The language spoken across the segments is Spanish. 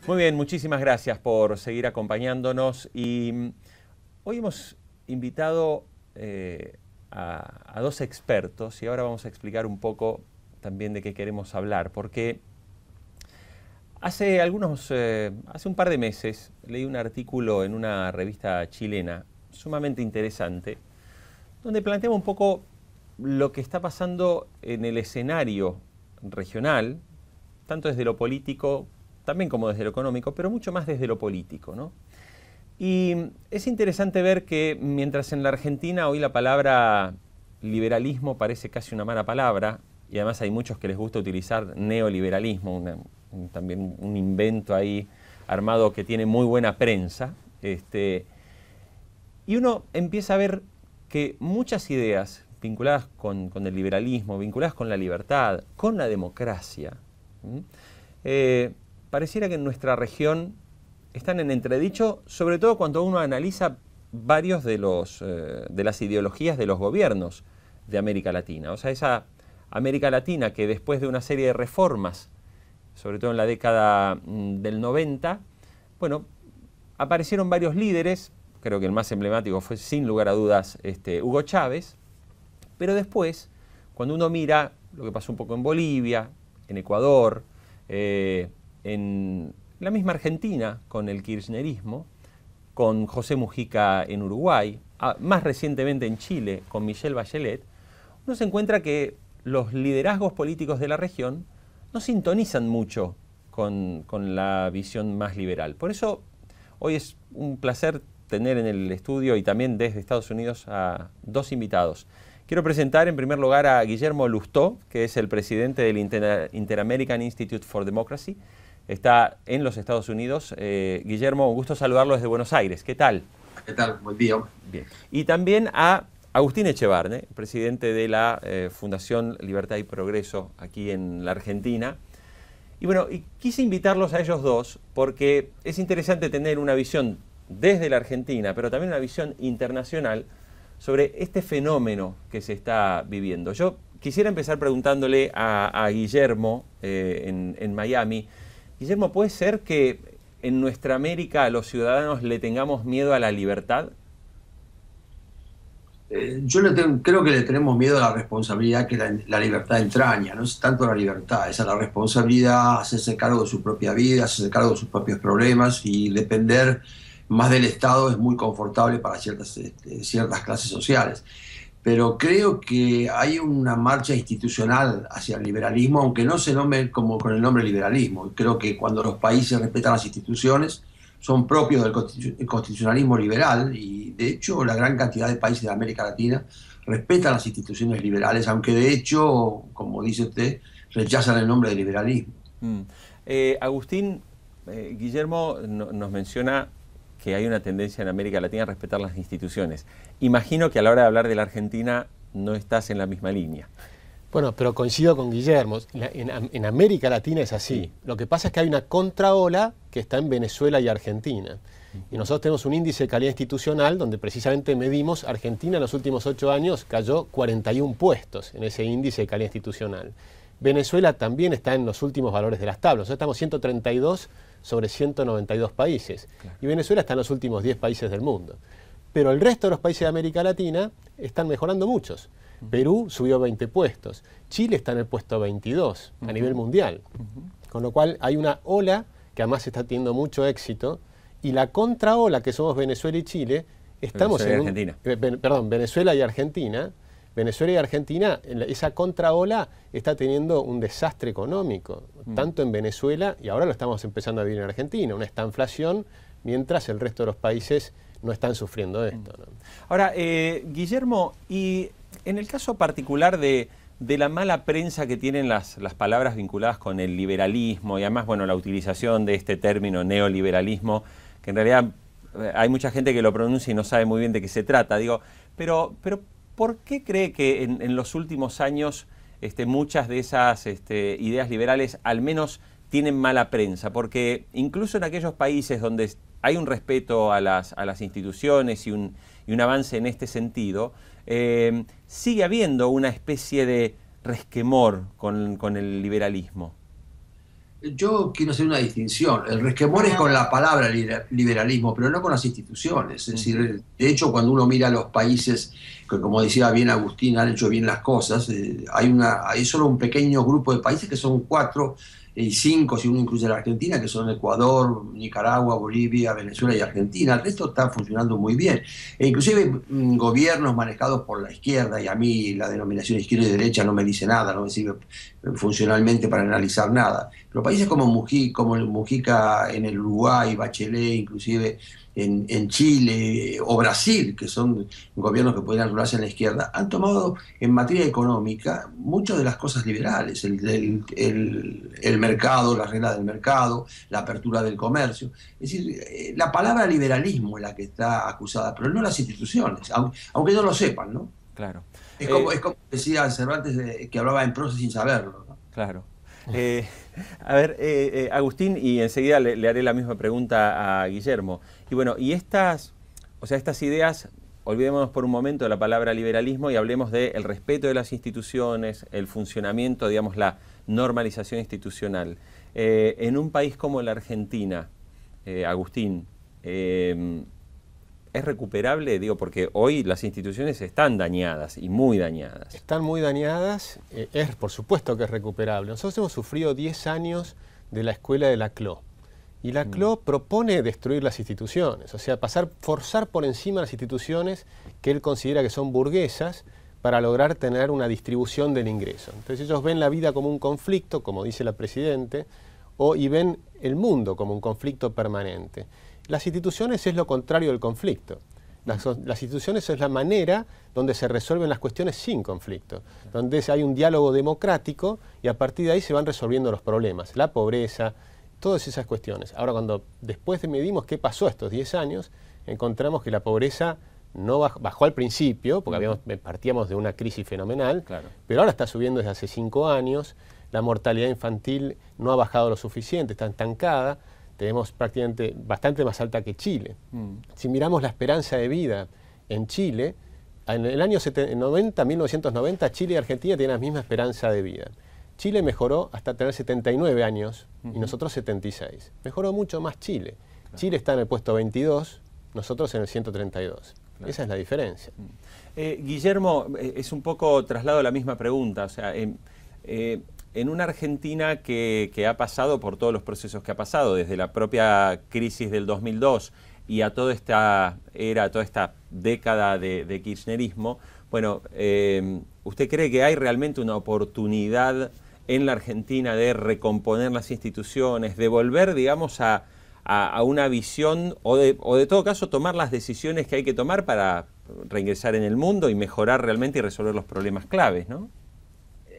Muy bien, muchísimas gracias por seguir acompañándonos. Y hoy hemos invitado a dos expertos y ahora vamos a explicar un poco también de qué queremos hablar, porque hace un par de meses leí un artículo en una revista chilena sumamente interesante, donde planteaba un poco lo que está pasando en el escenario regional, tanto desde lo político, también como desde lo económico, pero mucho más desde lo político, ¿no? Y es interesante ver que mientras en la Argentina hoy la palabra liberalismo parece casi una mala palabra, y además hay muchos que les gusta utilizar neoliberalismo, también un invento ahí armado que tiene muy buena prensa, y uno empieza a ver que muchas ideas vinculadas con el liberalismo, vinculadas con la libertad, con la democracia, pareciera que en nuestra región están en entredicho, sobre todo cuando uno analiza varios de las ideologías de los gobiernos de América Latina. O sea, esa América Latina que después de una serie de reformas, sobre todo en la década del 90, bueno, aparecieron varios líderes, creo que el más emblemático fue sin lugar a dudas Hugo Chávez, pero después, cuando uno mira lo que pasó un poco en Bolivia, en Ecuador, en la misma Argentina con el kirchnerismo, con José Mujica en Uruguay, más recientemente en Chile con Michelle Bachelet, uno se encuentra que los liderazgos políticos de la región no sintonizan mucho con la visión más liberal. Por eso hoy es un placer tener en el estudio y también desde Estados Unidos a dos invitados. Quiero presentar en primer lugar a Guillermo Lustó, que es el presidente del Inter-American Institute for Democracy. Está en los Estados Unidos. Guillermo, un gusto saludarlo desde Buenos Aires. ¿Qué tal? ¿Qué tal? Buen día. Bien. Y también a Agustín Echevarne, presidente de la Fundación Libertad y Progreso aquí en la Argentina. Y bueno, quise invitarlos a ellos dos porque es interesante tener una visión desde la Argentina, pero también una visión internacional sobre este fenómeno que se está viviendo. Yo quisiera empezar preguntándole a Guillermo en Miami. Guillermo, ¿puede ser que en nuestra América a los ciudadanos le tengamos miedo a la libertad? Creo que le tenemos miedo a la responsabilidad que la libertad entraña. No es tanto la libertad, es a la responsabilidad, hacerse cargo de su propia vida, hacerse cargo de sus propios problemas, y depender más del Estado es muy confortable para ciertas clases sociales. Pero creo que hay una marcha institucional hacia el liberalismo, aunque no se nombre como con el nombre liberalismo. Creo que cuando los países respetan las instituciones, son propios del constitucionalismo liberal, y de hecho la gran cantidad de países de América Latina respetan las instituciones liberales, aunque de hecho, como dice usted, rechazan el nombre de liberalismo. Agustín, Guillermo nos menciona que hay una tendencia en América Latina a respetar las instituciones. Imagino que a la hora de hablar de la Argentina no estás en la misma línea. Bueno, pero coincido con Guillermo. En América Latina es así. Sí. Lo que pasa es que hay una contraola que está en Venezuela y Argentina. Y nosotros tenemos un índice de calidad institucional donde precisamente medimos, Argentina en los últimos 8 años cayó 41 puestos en ese índice de calidad institucional. Venezuela también está en los últimos valores de las tablas. Nosotros estamos 132 sobre 192 países. Claro. Y Venezuela está en los últimos 10 países del mundo. Pero el resto de los países de América Latina están mejorando muchos. Perú subió 20 puestos. Chile está en el puesto 22 a nivel mundial. Con lo cual hay una ola que además está teniendo mucho éxito, y la contraola que somos Venezuela y Chile, estamos Venezuela y Argentina. Venezuela y Argentina, esa contraola está teniendo un desastre económico, tanto en Venezuela, y ahora lo estamos empezando a vivir en Argentina, una estanflación, mientras el resto de los países no están sufriendo esto, ¿no? Ahora, Guillermo, y en el caso particular de la mala prensa que tienen las palabras vinculadas con el liberalismo, y además, bueno, la utilización de este término neoliberalismo, que en realidad hay mucha gente que lo pronuncia y no sabe muy bien de qué se trata, digo, pero ¿por qué cree que en los últimos años muchas de esas ideas liberales al menos tienen mala prensa? Porque incluso en aquellos países donde hay un respeto a las instituciones y un avance en este sentido, sigue habiendo una especie de resquemor con el liberalismo. Yo quiero hacer una distinción. El resquemor es con la palabra liberalismo, pero no con las instituciones. Es decir, de hecho, cuando uno mira los países que, como decía bien Agustín, han hecho bien las cosas, hay solo un pequeño grupo de países que son 4 y 5, si uno incluye la Argentina, que son Ecuador, Nicaragua, Bolivia, Venezuela y Argentina. El resto está funcionando muy bien. E inclusive gobiernos manejados por la izquierda, y a mí la denominación izquierda y derecha no me dice nada, no me sirve funcionalmente para analizar nada. Pero países como Mujica en el Uruguay, Bachelet, inclusive en Chile o Brasil, que son gobiernos que pueden arruinarse en la izquierda, han tomado en materia económica muchas de las cosas liberales, el mercado, la regla del mercado, la apertura del comercio. Es decir, la palabra liberalismo es la que está acusada, pero no las instituciones, aunque no lo sepan, ¿no? Claro. Es como decía Cervantes, que hablaba en prosa sin saberlo, ¿no? Claro. A ver, Agustín, y enseguida le haré la misma pregunta a Guillermo. Y bueno, y estas ideas, olvidémonos por un momento de la palabra liberalismo y hablemos del respeto de las instituciones, el funcionamiento, digamos, la normalización institucional. En un país como la Argentina, Agustín, ¿es recuperable? Digo, porque hoy las instituciones están dañadas y muy dañadas. Están muy dañadas, por supuesto que es recuperable. Nosotros hemos sufrido 10 años de la escuela de Laclau. Y Laclau propone destruir las instituciones, o sea, forzar por encima las instituciones que él considera que son burguesas para lograr tener una distribución del ingreso. Entonces ellos ven la vida como un conflicto, como dice la Presidente, y ven el mundo como un conflicto permanente. Las instituciones es lo contrario del conflicto. Las instituciones es la manera donde se resuelven las cuestiones sin conflicto, donde hay un diálogo democrático y a partir de ahí se van resolviendo los problemas, la pobreza, todas esas cuestiones. Ahora, después medimos qué pasó estos 10 años, encontramos que la pobreza no bajó al principio, porque partíamos de una crisis fenomenal, claro, pero ahora está subiendo desde hace 5 años, la mortalidad infantil no ha bajado lo suficiente, está estancada. Tenemos prácticamente bastante más alta que Chile. Si miramos la esperanza de vida en Chile, en el año 1990, Chile y Argentina tienen la misma esperanza de vida. Chile mejoró hasta tener 79 años y nosotros 76. Mejoró mucho más Chile. Claro. Chile está en el puesto 22, nosotros en el 132. Claro. Esa es la diferencia. Guillermo, es un poco traslado la misma pregunta. O sea, en una Argentina que ha pasado por todos los procesos que ha pasado, desde la propia crisis del 2002 y a toda esta era, toda esta década de kirchnerismo, bueno, ¿usted cree que hay realmente una oportunidad en la Argentina de recomponer las instituciones, de volver, digamos, a una visión o de todo caso tomar las decisiones que hay que tomar para reingresar en el mundo y mejorar realmente y resolver los problemas claves, ¿no?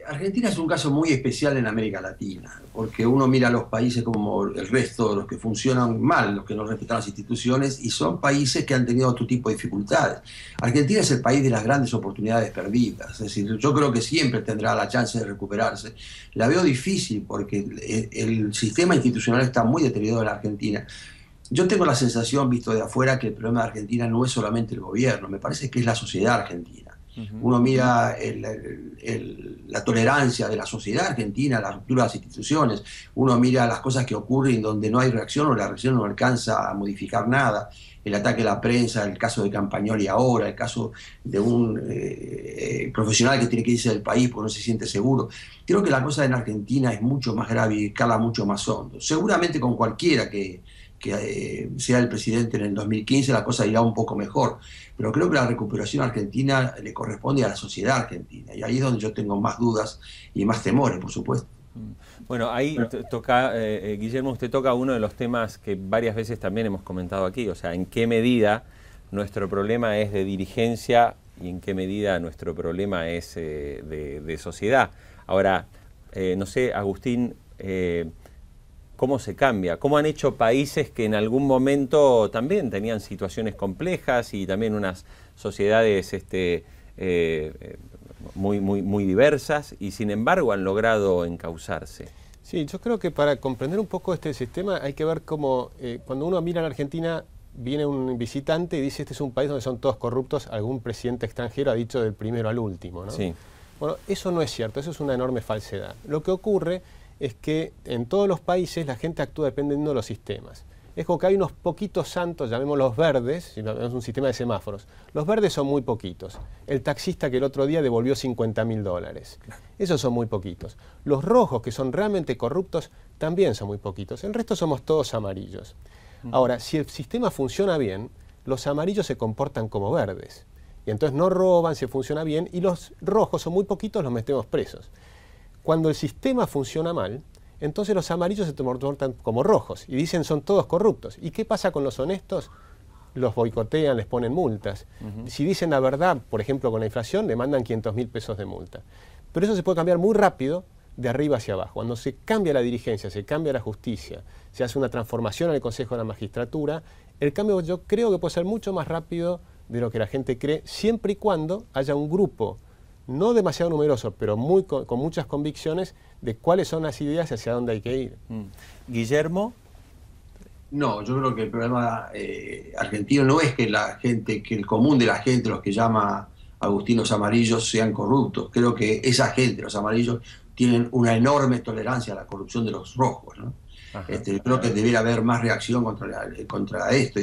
Argentina es un caso muy especial en América Latina, porque uno mira a los países como el resto, los que funcionan mal, los que no respetan las instituciones, y son países que han tenido otro tipo de dificultades. Argentina es el país de las grandes oportunidades perdidas, es decir, yo creo que siempre tendrá la chance de recuperarse. La veo difícil porque el sistema institucional está muy deteriorado en la Argentina. Yo tengo la sensación, visto de afuera, que el problema de Argentina no es solamente el gobierno, me parece que es la sociedad argentina. Uno mira la tolerancia de la sociedad argentina, la ruptura de las instituciones, uno mira las cosas que ocurren donde no hay reacción o la reacción no alcanza a modificar nada, el ataque a la prensa, el caso de Campagnoli ahora, el caso de un profesional que tiene que irse del país porque no se siente seguro. Creo que la cosa en Argentina es mucho más grave y cala mucho más hondo. Seguramente con cualquiera que sea el presidente en el 2015 la cosa irá un poco mejor, pero creo que la recuperación argentina le corresponde a la sociedad argentina y ahí es donde yo tengo más dudas y más temores, por supuesto. Bueno, ahí toca, Guillermo, usted toca uno de los temas que varias veces también hemos comentado aquí, o sea, en qué medida nuestro problema es de dirigencia y en qué medida nuestro problema es de sociedad. Ahora, no sé, Agustín, ¿cómo se cambia? ¿Cómo han hecho países que en algún momento también tenían situaciones complejas y también unas sociedades muy diversas y sin embargo han logrado encauzarse? Sí, yo creo que para comprender un poco este sistema hay que ver cómo cuando uno mira a la Argentina viene un visitante y dice este es un país donde son todos corruptos, algún presidente extranjero ha dicho del primero al último, ¿no? Sí. Bueno, eso no es cierto, eso es una enorme falsedad. Lo que ocurre es que en todos los países la gente actúa dependiendo de los sistemas. Es como que hay unos poquitos santos, llamémoslos verdes, si es un sistema de semáforos. Los verdes son muy poquitos. El taxista que el otro día devolvió $50.000. Esos son muy poquitos. Los rojos, que son realmente corruptos, también son muy poquitos. El resto somos todos amarillos. Ahora, si el sistema funciona bien, los amarillos se comportan como verdes. Y entonces no roban, se funciona bien, y los rojos son muy poquitos, los metemos presos. Cuando el sistema funciona mal, entonces los amarillos se comportan como rojos y dicen son todos corruptos. ¿Y qué pasa con los honestos? Los boicotean, les ponen multas. Si dicen la verdad, por ejemplo con la inflación, le mandan 500.000 pesos de multa. Pero eso se puede cambiar muy rápido de arriba hacia abajo. Cuando se cambia la dirigencia, se cambia la justicia, se hace una transformación en el Consejo de la Magistratura, el cambio yo creo que puede ser mucho más rápido de lo que la gente cree, siempre y cuando haya un grupo no demasiado numeroso, pero con muchas convicciones de cuáles son las ideas y hacia dónde hay que ir. Guillermo. No, yo creo que el problema argentino no es que la gente, que el común de la gente, los que llama agustinos amarillos, sean corruptos. Creo que esa gente, los amarillos, tienen una enorme tolerancia a la corrupción de los rojos, ¿no? Creo que debería haber más reacción contra esto.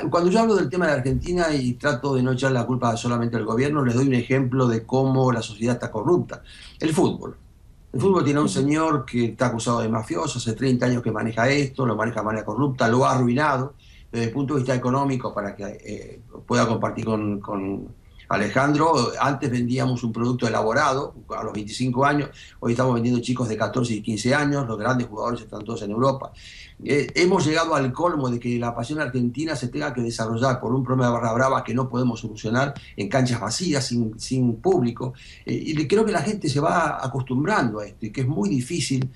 Cuando yo hablo del tema de Argentina y trato de no echar la culpa solamente al gobierno, les doy un ejemplo de cómo la sociedad está corrupta. El fútbol. El fútbol tiene a un señor que está acusado de mafioso, hace 30 años que maneja esto, lo maneja de manera corrupta, lo ha arruinado desde el punto de vista económico para que pueda compartir con Alejandro. Antes vendíamos un producto elaborado a los 25 años, hoy estamos vendiendo chicos de 14 y 15 años, los grandes jugadores están todos en Europa. Hemos llegado al colmo de que la pasión argentina se tenga que desarrollar por un problema de barra brava que no podemos solucionar en canchas vacías, sin público, y creo que la gente se va acostumbrando a esto, y que es muy difícil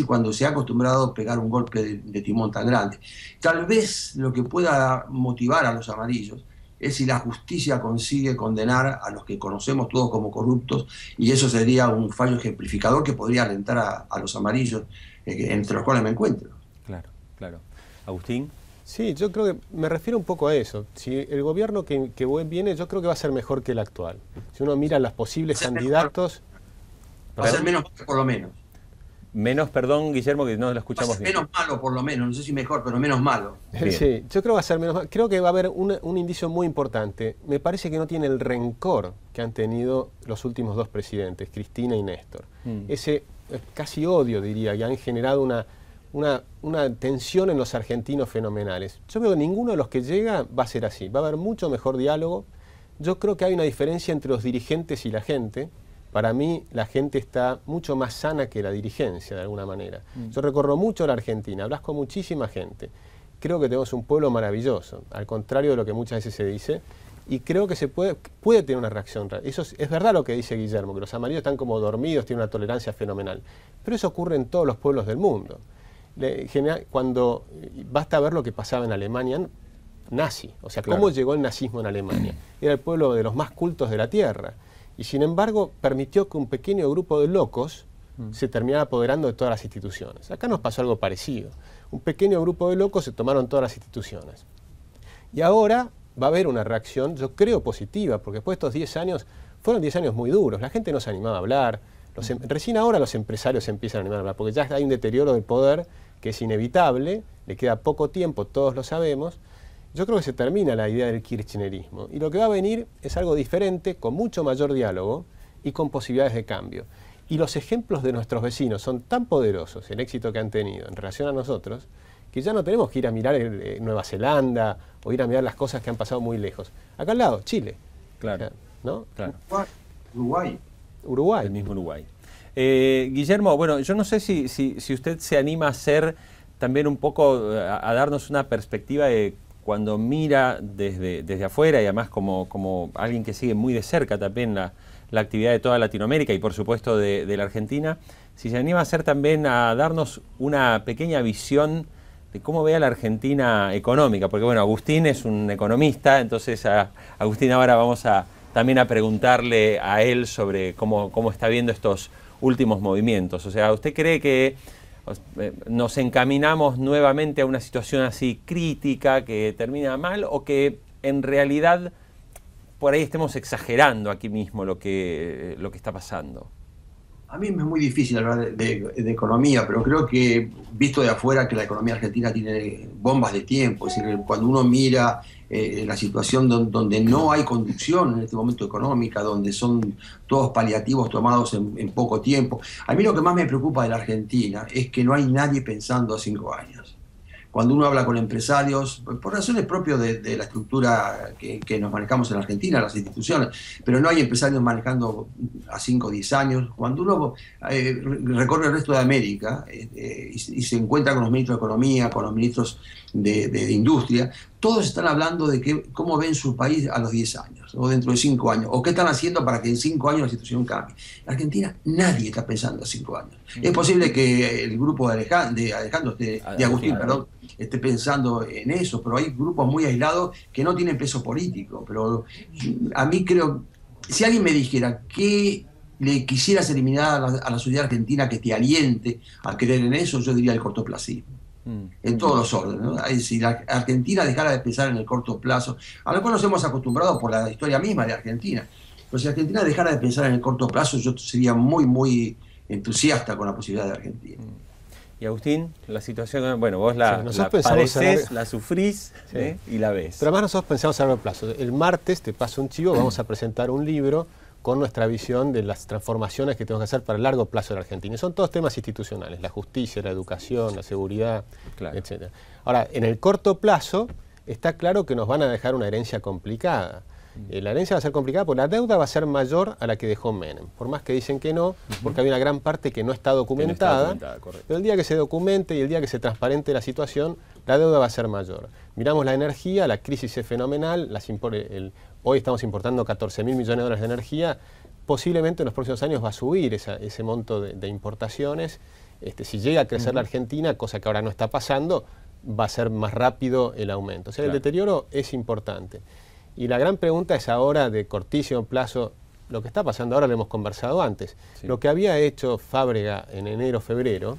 cuando se ha acostumbrado a pegar un golpe de timón tan grande. Tal vez lo que pueda motivar a los amarillos es si la justicia consigue condenar a los que conocemos todos como corruptos, y eso sería un fallo ejemplificador que podría alentar a los amarillos, entre los cuales me encuentro. Claro, claro. Agustín. Sí, yo creo que me refiero un poco a eso. Si el gobierno que viene, yo creo que va a ser mejor que el actual. Si uno mira los posibles candidatos... Va a ser menos, por lo menos. Menos, perdón, Guillermo, que no lo escuchamos bien. Menos malo, por lo menos. No sé si mejor, pero menos malo. Bien. Sí, yo creo que va a ser menos malo. Creo que va a haber un indicio muy importante. Me parece que no tiene el rencor que han tenido los últimos dos presidentes, Cristina y Néstor. Ese casi odio, diría, que han generado una tensión en los argentinos fenomenales. Yo veo que ninguno de los que llega va a ser así. Va a haber mucho mejor diálogo. Yo creo que hay una diferencia entre los dirigentes y la gente. Para mí, la gente está mucho más sana que la dirigencia, de alguna manera. Yo recorro mucho la Argentina, hablas con muchísima gente. Creo que tenemos un pueblo maravilloso, al contrario de lo que muchas veces se dice, y creo que se puede tener una reacción. Eso es verdad lo que dice Guillermo, que los amarillos están como dormidos, tienen una tolerancia fenomenal. Pero eso ocurre en todos los pueblos del mundo. Cuando basta ver lo que pasaba en Alemania nazi, o sea, cómo llegó el nazismo en Alemania. Era el pueblo de los más cultos de la tierra. Y sin embargo permitió que un pequeño grupo de locos se terminara apoderando de todas las instituciones. Acá nos pasó algo parecido. Un pequeño grupo de locos se tomaron todas las instituciones. Y ahora va a haber una reacción, yo creo, positiva, porque después de estos 10 años, fueron 10 años muy duros, la gente no se animaba a hablar, recién ahora los empresarios se empiezan a animar a hablar, porque ya hay un deterioro del poder que es inevitable, le queda poco tiempo, todos lo sabemos. Yo creo que se termina la idea del kirchnerismo y lo que va a venir es algo diferente, con mucho mayor diálogo y con posibilidades de cambio. Y los ejemplos de nuestros vecinos son tan poderosos, el éxito que han tenido en relación a nosotros, que ya no tenemos que ir a mirar Nueva Zelanda o ir a mirar las cosas que han pasado muy lejos. Acá al lado, Chile. Claro. ¿No? Claro. Uruguay. El mismo Uruguay. Guillermo, bueno, yo no sé si usted se anima a hacer también un poco, a darnos una perspectiva de cuando mira desde afuera, y además como alguien que sigue muy de cerca también la actividad de toda Latinoamérica y por supuesto de la Argentina, si se anima a hacer también a darnos una pequeña visión de cómo ve a la Argentina económica, porque bueno, Agustín es un economista, entonces a Agustín ahora vamos también a preguntarle a él sobre cómo está viendo estos últimos movimientos. O sea, ¿usted cree que nos encaminamos nuevamente a una situación así crítica que termina mal, o que en realidad por ahí estemos exagerando aquí mismo lo que está pasando? A mí me es muy difícil hablar de economía, pero creo que, visto de afuera, que la economía argentina tiene bombas de tiempo. Es decir, cuando uno mira la situación donde no hay conducción en este momento económica, donde son todos paliativos tomados en poco tiempo. A mí lo que más me preocupa de la Argentina es que no hay nadie pensando a 5 años. Cuando uno habla con empresarios, por razones propias de la estructura que nos manejamos en Argentina, las instituciones, pero no hay empresarios manejando a 5 o 10 años. Cuando uno recorre el resto de América y se encuentra con los ministros de Economía, con los ministros de Industria, todos están hablando de cómo ven su país a los 10 años, o dentro de 5 años, o qué están haciendo para que en 5 años la situación cambie. En Argentina nadie está pensando a 5 años. Es posible que el grupo de Agustín, esté pensando en eso, pero hay grupos muy aislados que no tienen peso político. Pero a mí creo, si alguien me dijera que le quisieras eliminar a la sociedad argentina que te aliente a creer en eso, yo diría el cortoplacismo. En todos los órdenes, ¿no? Es decir, la Argentina dejara de pensar en el corto plazo, a lo cual nos hemos acostumbrado por la historia misma de Argentina. Pero si Argentina dejara de pensar en el corto plazo, yo sería muy, muy entusiasta con la posibilidad de Argentina. Y Agustín, la situación, bueno, vos la padecés, la sufrís, sí, y la ves. Pero además nosotros pensamos a largo plazo. El martes, te paso un chivo, vamos a presentar un libro con nuestra visión de las transformaciones que tenemos que hacer para el largo plazo de la Argentina. Y son todos temas institucionales, la justicia, la educación, la seguridad, claro, etc. Ahora, en el corto plazo, está claro que nos van a dejar una herencia complicada. La herencia va a ser complicada porque la deuda va a ser mayor a la que dejó Menem. Por más que dicen que no, porque hay una gran parte que no está documentada, pero el día que se documente y el día que se transparente la situación, la deuda va a ser mayor. Miramos la energía, la crisis es fenomenal, hoy estamos importando 14.000 millones de dólares de energía, posiblemente en los próximos años va a subir ese monto de importaciones. Si llega a crecer la Argentina, cosa que ahora no está pasando, va a ser más rápido el aumento. O sea, claro, el deterioro es importante. Y la gran pregunta es ahora, de cortísimo plazo, lo que está pasando ahora lo hemos conversado antes. Sí. Lo que había hecho Fábrega en enero, febrero,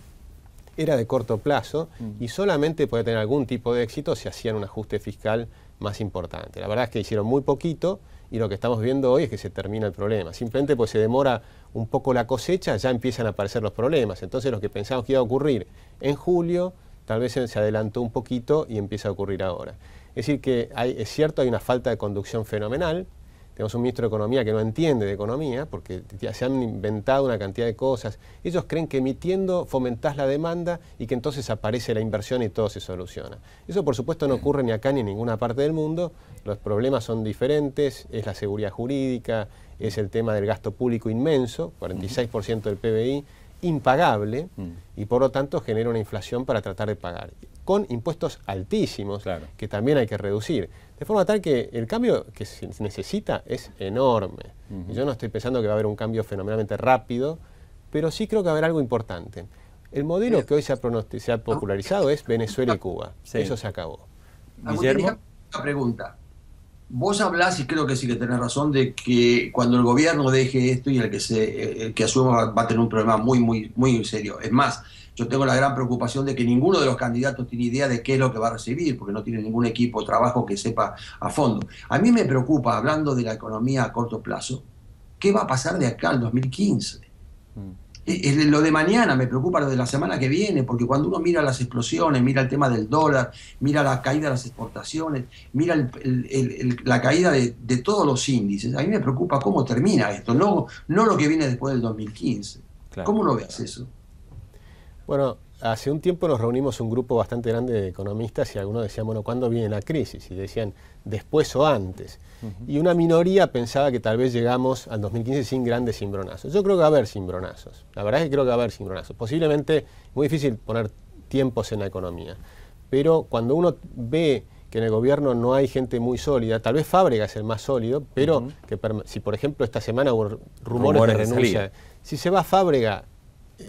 era de corto plazo y solamente puede tener algún tipo de éxito si hacían un ajuste fiscal más importante. La verdad es que hicieron muy poquito y lo que estamos viendo hoy es que se termina el problema. Simplemente pues se demora un poco la cosecha, ya empiezan a aparecer los problemas. Entonces lo que pensamos que iba a ocurrir en julio, tal vez se adelantó un poquito y empieza a ocurrir ahora. Es decir que es cierto, hay una falta de conducción fenomenal. Tenemos un ministro de Economía que no entiende de economía porque se han inventado una cantidad de cosas. Ellos creen que emitiendo fomentás la demanda y que entonces aparece la inversión y todo se soluciona. Eso por supuesto no ocurre ni acá ni en ninguna parte del mundo. Los problemas son diferentes, es la seguridad jurídica, es el tema del gasto público inmenso, 46% del PBI, impagable, y por lo tanto genera una inflación para tratar de pagar, con impuestos altísimos, claro, que también hay que reducir. De forma tal que el cambio que se necesita es enorme. Y yo no estoy pensando que va a haber un cambio fenomenalmente rápido, pero sí creo que va a haber algo importante. El modelo que hoy se ha popularizado es Venezuela y Cuba. Sí. Eso se acabó. Guillermo, una pregunta. Vos hablás, y creo que sí que tenés razón, de que cuando el gobierno deje esto y el que asuma va a tener un problema muy, muy, muy serio. Es más, yo tengo la gran preocupación de que ninguno de los candidatos tiene idea de qué es lo que va a recibir, porque no tiene ningún equipo de trabajo que sepa a fondo. A mí me preocupa, hablando de la economía a corto plazo, ¿qué va a pasar de acá al 2015? Lo de mañana me preocupa, lo de la semana que viene, porque cuando uno mira las explosiones, mira el tema del dólar, mira la caída de las exportaciones, mira la caída de todos los índices, a mí me preocupa cómo termina esto, no lo que viene después del 2015. Claro. ¿Cómo lo ves eso? Bueno, hace un tiempo nos reunimos un grupo bastante grande de economistas y algunos decían, bueno, ¿cuándo viene la crisis? Y decían, después o antes. Y una minoría pensaba que tal vez llegamos al 2015 sin grandes cimbronazos. Yo creo que va a haber cimbronazos. La verdad es que creo que va a haber cimbronazos. Posiblemente, muy difícil poner tiempos en la economía. Pero cuando uno ve que en el gobierno no hay gente muy sólida, tal vez Fábrega es el más sólido, pero que si por ejemplo esta semana hubo rumores de renuncia, si se va Fábrega,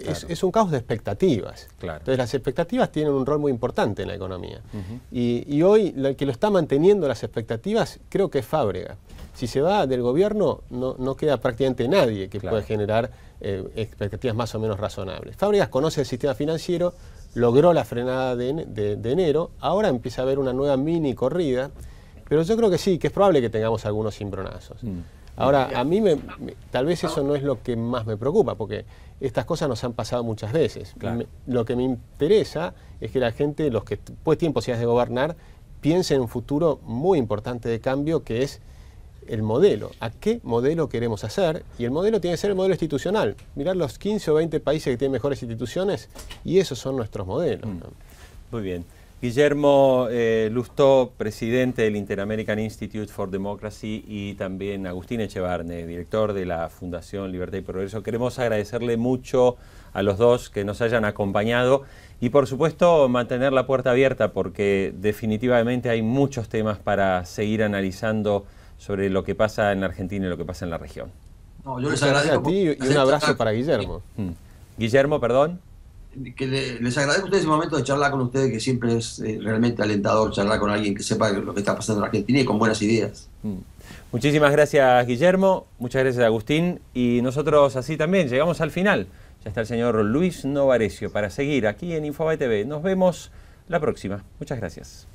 claro, es un caos de expectativas. Claro. Entonces las expectativas tienen un rol muy importante en la economía. Y hoy el que lo está manteniendo las expectativas creo que es Fábrega. Si se va del gobierno no queda prácticamente nadie que pueda generar expectativas más o menos razonables. Fábregas conoce el sistema financiero, logró la frenada de enero, ahora empieza a haber una nueva mini corrida, pero yo creo que sí, que es probable que tengamos algunos cimbronazos. Ahora, a mí tal vez eso no es lo que más me preocupa, porque estas cosas nos han pasado muchas veces. Claro. Lo que me interesa es que la gente, los que pues tienen posibilidades de gobernar, piensen en un futuro muy importante de cambio, que es el modelo. ¿A qué modelo queremos hacer? Y el modelo tiene que ser el modelo institucional. Mirar los 15 o 20 países que tienen mejores instituciones, y esos son nuestros modelos, ¿no? Muy bien. Guillermo Lustó, presidente del Inter-American Institute for Democracy, y también Agustín Echevarne, director de la Fundación Libertad y Progreso. Queremos agradecerle mucho a los dos que nos hayan acompañado y, por supuesto, mantener la puerta abierta, porque definitivamente hay muchos temas para seguir analizando sobre lo que pasa en la Argentina y lo que pasa en la región. No, yo les Muchas gracias agradezco a ti y un abrazo para Guillermo. Guillermo, perdón. Que les agradezco a ustedes el momento de charlar con ustedes, que siempre es realmente alentador charlar con alguien que sepa lo que está pasando en Argentina y con buenas ideas. Muchísimas gracias, Guillermo, muchas gracias, Agustín, y nosotros así también llegamos al final. Ya está el señor Luis Novarecio para seguir aquí en Infobae TV. Nos vemos la próxima. Muchas gracias.